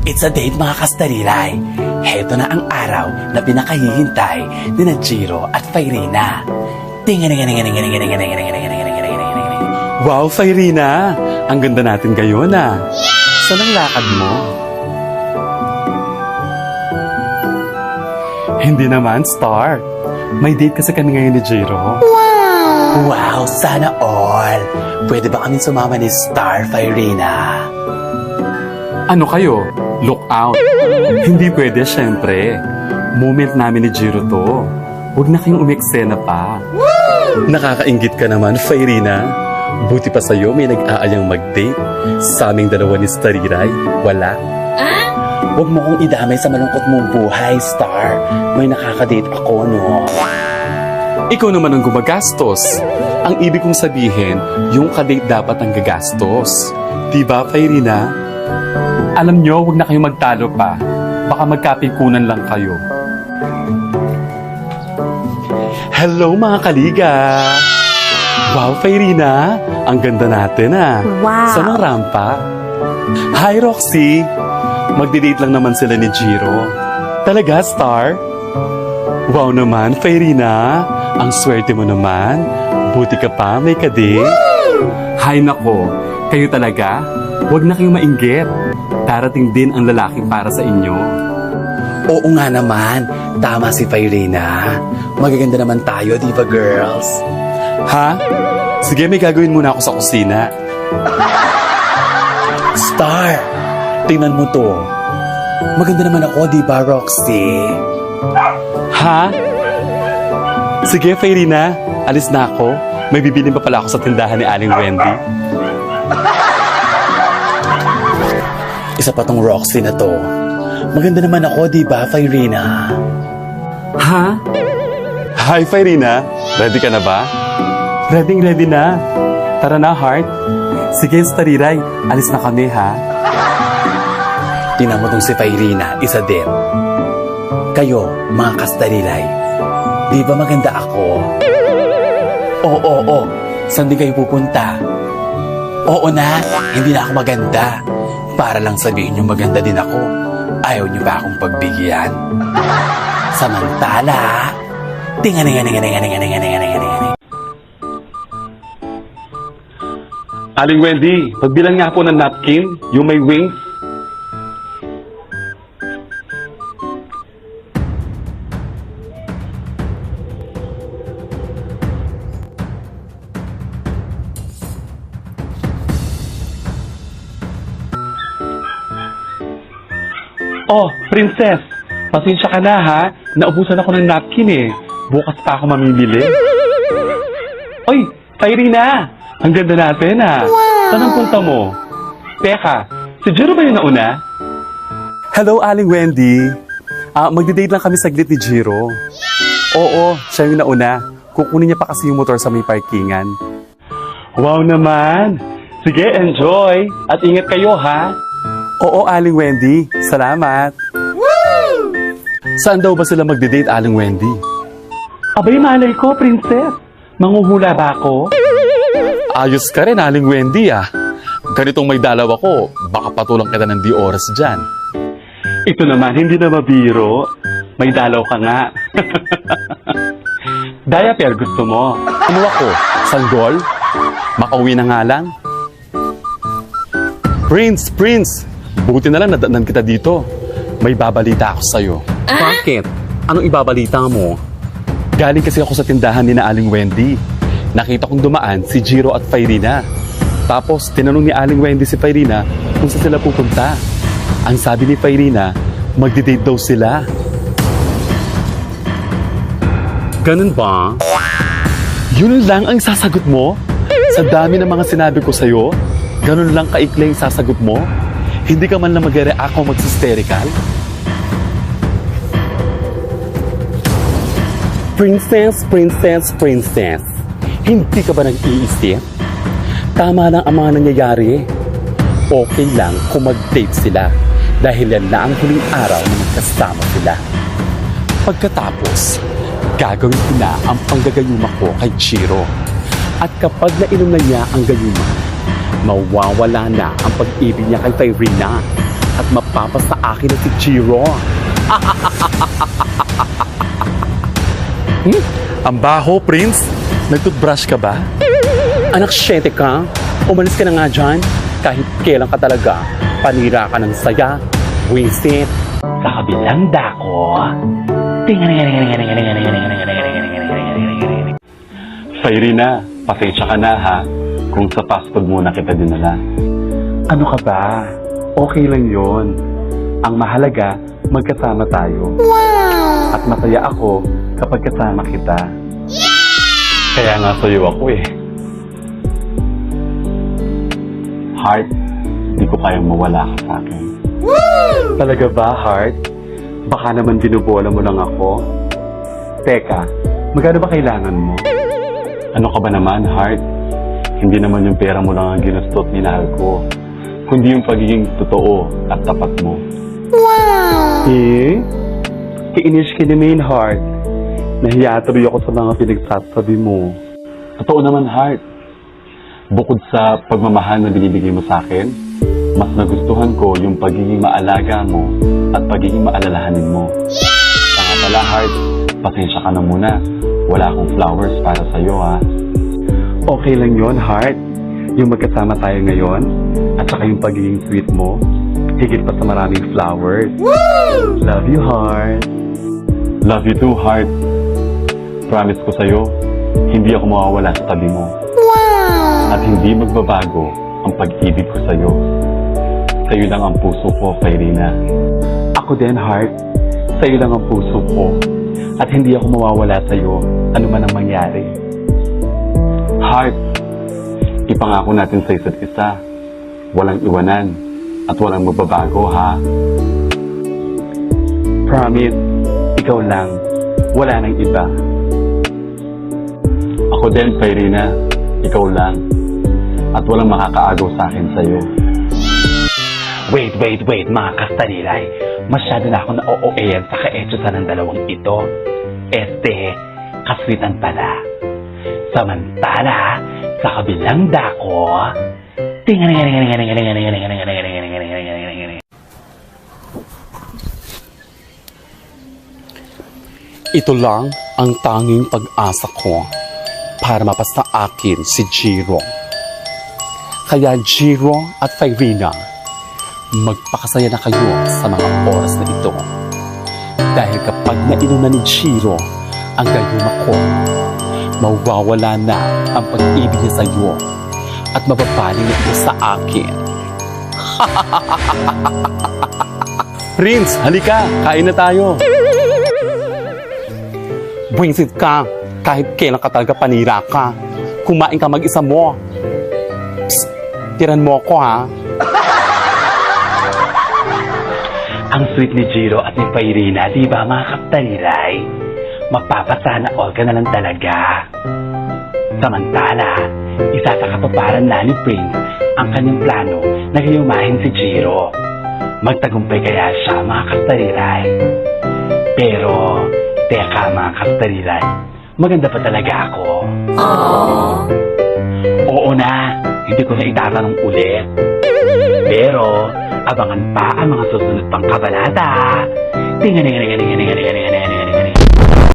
It's a date mga kastarilay. Heto na ang araw na pinakahihintay ni na Jiro at Fairina. Wow, Fairina! Ang ganda natin ngayon ah. Saan ang lakad mo? Hindi naman, Star. May date kasi kami ngayon ni Jiro. Wow, sana all. Pwede ba kami sumama ni Star, Fairina? Ano kayo? Look out. Hindi pwede, syempre. Moment namin ni Jiro to. Huwag na kayong umeksena pa. Nakakaingit ka naman, Fairina. Buti pa sa'yo may nag-aayang mag-date. Sa aming dalawa ni Stariray, wala. Huwag mo kong idamay sa malungkot mong buhay, Star. May nakakadate ako, no? Ikaw naman ang gumagastos. Ang ibig kong sabihin, yung kadate dapat ang gagastos. Diba, Fairina? Alam nyo, huwag na kayong magtalo pa. Baka magkapikunan lang kayo. Hello, mga kaliga! Wow, Fairina! Ang ganda natin, ah. Wow! Saan ang rampa? Hi, Roxy! Magdi-date lang naman sila ni Jiro. Talaga, Star? Wow naman, Fairina! Ang swerte mo naman. Buti ka pa, may kadate. Hay nako, kayo talaga? Huwag na kayong mainggit. Darating din ang lalaking para sa inyo. Oo nga naman. Tama si Fairina. Magaganda naman tayo, di ba, girls? Ha? Sige, may gagawin muna ako sa kusina. Star, tingnan mo to. Maganda naman ako, di ba, Roxy? Ha? Sige, Fairina. Alis na ako. May bibilin pa pala ako sa tindahan ni Aling Wendy. Isa pa tong Roxy na to. Maganda naman ako, di ba, Fairina? Ha? Hi, Fairina. Ready ka na ba? Ready na. Tara na, heart. Sige, Stariray. Alis na kami, ha? Tingnan mo tong si Fairina. Isa din. Kayo, mga kastariray. Di ba maganda ako? Oo. Saan din kayo pupunta? Oo na, hindi na ako maganda. Para lang sabihin nyo maganda din ako. Ayaw nyo ba akong pagbigyan? Samantala, Aling Wendy, pagbilang nga po ng napkin, yung may wings. Oh, princess, pasensya ka na ha. Naubusan ako ng napkin eh. Bukas pa ako mamimili. Oy, Fairina! Ang ganda natin ha. Wow. Saan ang punta mo? Teka, si Jiro ba yung nauna? Hello, Aling Wendy. Magdi-date lang kami saglit ni Jiro. Oo, siya yung nauna. Kukunin niya pa kasi yung motor sa may parkingan. Wow naman! Sige, enjoy! At ingat kayo ha! Oo, Aling Wendy. Salamat. Woo! Saan daw ba sila magdi-date, Aling Wendy? Abay, malay ko, princess. Manguhula ba ako? Ayos ka rin, Aling Wendy, ah. Ganitong may dalaw ako, baka patulang kita ng di oras dyan. Ito naman, hindi na mabiro. May dalaw ka nga. Diaper, gusto mo? Ano ako? Sanggol? Makauwi na nga lang? Prince! Buti na lang nadaanan kita dito. May babalita ako sa'yo. Bakit? Anong ibabalita mo? Galing kasi ako sa tindahan ni na Aling Wendy. Nakita kong dumaan si Jiro at Fairina. Tapos tinanong ni Aling Wendy si Fairina kung saan sila pupunta. Ang sabi ni Fairina, magdi-date daw sila. Ganun ba? Yun lang ang sasagot mo? Sa dami ng mga sinabi ko sa'yo, ganun lang kaikli ang sasagot mo? Hindi ka man lang mag-react o mag-hysterical? Princess. Hindi ka ba nag-iisip? Tama lang ang mga nangyayari. Okay lang kung mag-date sila dahil yan na ang huling araw na magkasama sila. Pagkatapos, gagawin ko na ang panggagayuma ko kay Jiro. At kapag nainom na niya ang gayuma, mawawala na ang pag-ibig niya kay Fairina. at mapapasa akin na si Jiro. Ang baho, Prince. Nag-toothbrush ka ba? Anak, 7 ka. Umalis ka na nga dyan. Kahit kailan ka talaga. Panira ka ng saya. Wisit. Sa kabilang dako. Irina, pasensya ka na ha. Kung sa fast food muna kita dinala. Ano ka ba? Okay lang yon. Ang mahalaga, magkasama tayo. At masaya ako kapag kasama kita. Kaya nga sa'yo ako eh. Heart, di ko kayang mawala ka sa akin. Talaga ba, Heart? Baka naman binubola mo lang ako. Teka, magkano ba kailangan mo? Ano ka ba naman, Heart? Hindi naman yung pera mo lang ang ginastot minahal ko, kundi yung pagiging totoo at tapat mo. Eh? Kainis ka ni Main, Heart. Nahiya tuloy ako sa mga pinagsasabi mo. Totoo naman, Heart. Bukod sa pagmamahal na binibigay mo sa akin, mas nagustuhan ko yung pagiging maalaga mo at pagiging maalalahanin mo. Kaya pala, Heart, pasensya ka na muna. Wala akong flowers para sa'yo, ha? Okay lang yon, Heart. Yung magkasama tayo ngayon, at saka yung pagiging sweet mo, higit pa sa maraming flowers. Woo! Love you, Heart. Love you too, Heart. Promise ko sa'yo, hindi ako mawawala sa tabi mo. Wow! At hindi magbabago ang pag-ibig ko sa'yo. Sa'yo lang ang puso ko, Irina. Ako din, Heart. Sa'yo lang ang puso ko. At hindi ako mawawala sa'yo, ano man ang mangyari. Heart, ipangako natin sa isa't isa. Walang iwanan at walang magbabago, ha? Promise, ikaw lang. Wala nang iba. Ako din, Irina. Ikaw lang. At walang makakaagaw sa akin sa'yo. Wait, mga kastanilay. Masyado na ako na-OOAyan sa kaetsusan ng dalawang ito. Kaswitan pala. Samantala, sa kabilang dako, ito lang ang tanging pag-asa ko para mapasa akin si Jiro. Kaya Jiro at Irina, magpakasaya na kayo sa mga oras na ito. Dahil kapag nainuman ni Jiro ang gayuma ko, mawawala na ang pag-ibig niya sa iyo at mababaling na ito sa akin. Prince, halika! Kain na tayo! Buwisit ka! Kahit kailan ka talaga panira ka. Kumain ka mag-isa mo. Psst! Tiran mo ako, ha? Ang sweet ni Jiro at ni Irina, di ba mga kaptaniray? Magpapasana all ka na lang talaga. Samantala, isa sa katuparan na ni Prince ang kanyang plano na gayumahin si Jiro. Magtagumpay kaya siya, mga kaptaniray. Pero, teka mga kaptaniray, maganda pa talaga ako. Aww. Oo na, hindi ko na itatanong ulit. Pero, abangan pa ang mga susunod pang kabanata. Tinga.